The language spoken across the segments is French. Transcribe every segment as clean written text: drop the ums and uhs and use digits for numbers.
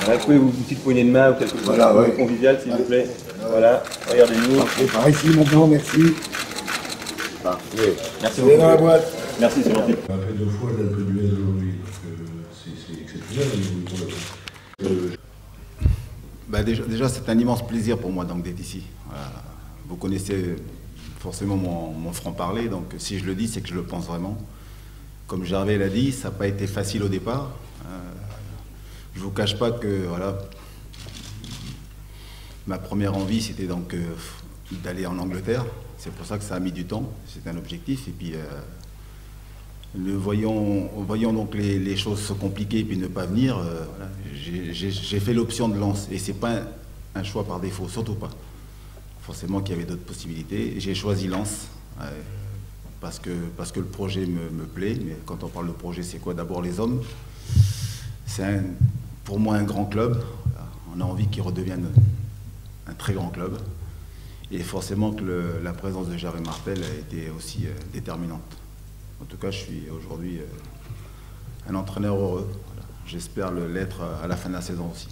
Voilà, pouvez vous une petite poignée de main ou quelque chose de convivial, s'il vous plaît. Voilà, regardez-nous. Par ici maintenant, merci. Parfait. Merci beaucoup. Dans la boîte. Merci, c'est gentil. On a fait 2 fois l'Alpe d'Huez aujourd'hui, donc c'est exceptionnel au niveau du problème. Déjà, c'est un immense plaisir pour moi d'être ici. Vous connaissez forcément mon franc-parler, donc si je le dis, c'est que je le pense vraiment. Comme Gervais l'a dit, ça n'a pas été facile au départ. Je ne vous cache pas que ma première envie, c'était donc d'aller en Angleterre. C'est pour ça que ça a mis du temps, c'est un objectif. Et puis, voyant donc les choses se compliquer et puis ne pas venir, j'ai fait l'option de Lens. Et ce n'est pas un choix par défaut, surtout pas. Forcément qu'il y avait d'autres possibilités. J'ai choisi Lens parce que le projet me plaît. Mais quand on parle de projet, c'est quoi? D'abord les hommes. C'est pour moi un grand club. On a envie qu'il redevienne un très grand club. Et forcément que la présence de Gervais Martel a été aussi déterminante. En tout cas, je suis aujourd'hui un entraîneur heureux. Voilà. J'espère l'être à la fin de la saison aussi.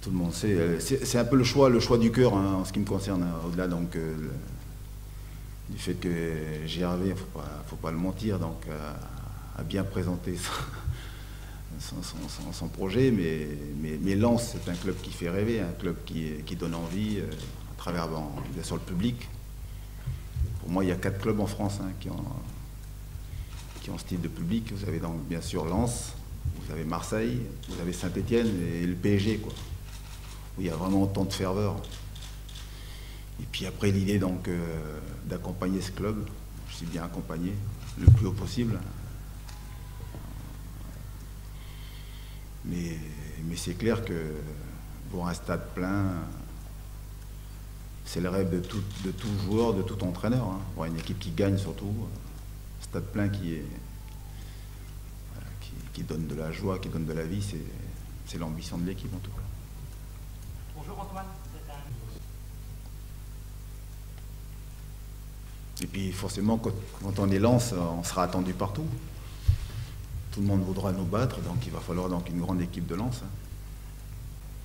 Tout le monde sait. C'est un peu le choix du cœur en ce qui me concerne, au-delà donc du fait que Gervais, faut pas le mentir, donc a bien présenté son projet, mais Lens, c'est un club qui fait rêver, un club qui donne envie à travers bien sûr le public. Pour moi, il y a 4 clubs en France qui ont ce type de public. Vous avez donc bien sûr Lens, vous avez Marseille, vous avez Saint-Étienne et le PSG, quoi, où il y a vraiment autant de ferveur. Et puis après, l'idée donc d'accompagner ce club, je suis bien accompagné le plus haut possible. Mais c'est clair que pour un stade plein, c'est le rêve de tout joueur, de tout entraîneur. Voir une équipe qui gagne surtout, un stade plein qui donne de la joie, qui donne de la vie, c'est l'ambition de l'équipe en tout cas. Bonjour Antoine. Et puis forcément, quand on est Lens, on sera attendu partout. Tout le monde voudra nous battre, donc il va falloir donc une grande équipe de Lens.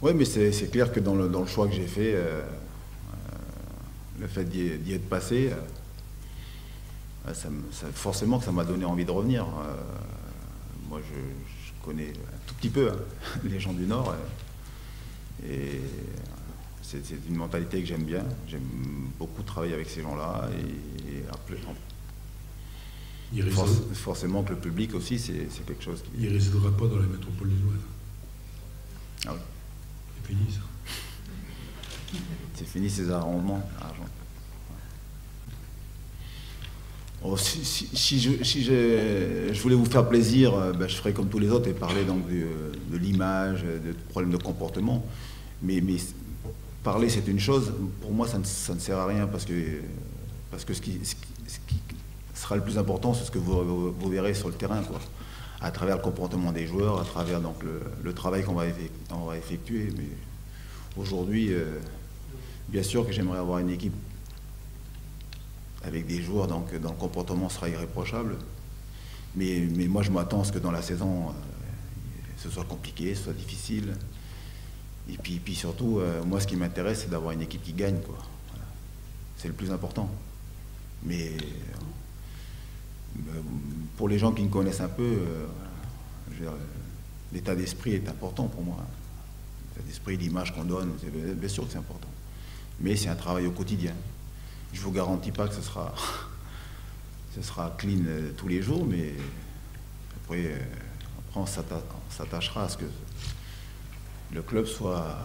Oui, mais c'est clair que dans le choix que j'ai fait, le fait d'y être passé, forcément que ça m'a donné envie de revenir. Moi, je connais un tout petit peu les gens du Nord, et c'est une mentalité que j'aime bien. J'aime beaucoup travailler avec ces gens-là, forcément que le public aussi, c'est quelque chose qui... Il ne résidera pas dans la métropole lilloise. Ah oui. C'est fini, ça. C'est fini ces arrangements. Oh, si je voulais vous faire plaisir, je ferais comme tous les autres et parler donc de l'image, de problèmes de comportement. Mais parler, c'est une chose. Pour moi, ça ne sert à rien parce que ce qui sera le plus important, c'est ce que vous verrez sur le terrain, quoi. À travers le comportement des joueurs, à travers donc le travail qu'on va effectuer. Mais aujourd'hui, bien sûr que j'aimerais avoir une équipe avec des joueurs donc, dont le comportement sera irréprochable. Mais moi, je m'attends à ce que dans la saison, ce soit compliqué, ce soit difficile. Et puis surtout, moi, ce qui m'intéresse, c'est d'avoir une équipe qui gagne, quoi. Voilà. C'est le plus important. Mais pour les gens qui me connaissent un peu, l'état d'esprit est important pour moi. L'état d'esprit, l'image qu'on donne, bien sûr que c'est important. Mais c'est un travail au quotidien. Je ne vous garantis pas que ce sera clean tous les jours, mais après on s'attachera à ce que le club soit,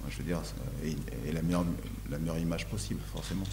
je veux dire, ait la meilleure image possible, forcément.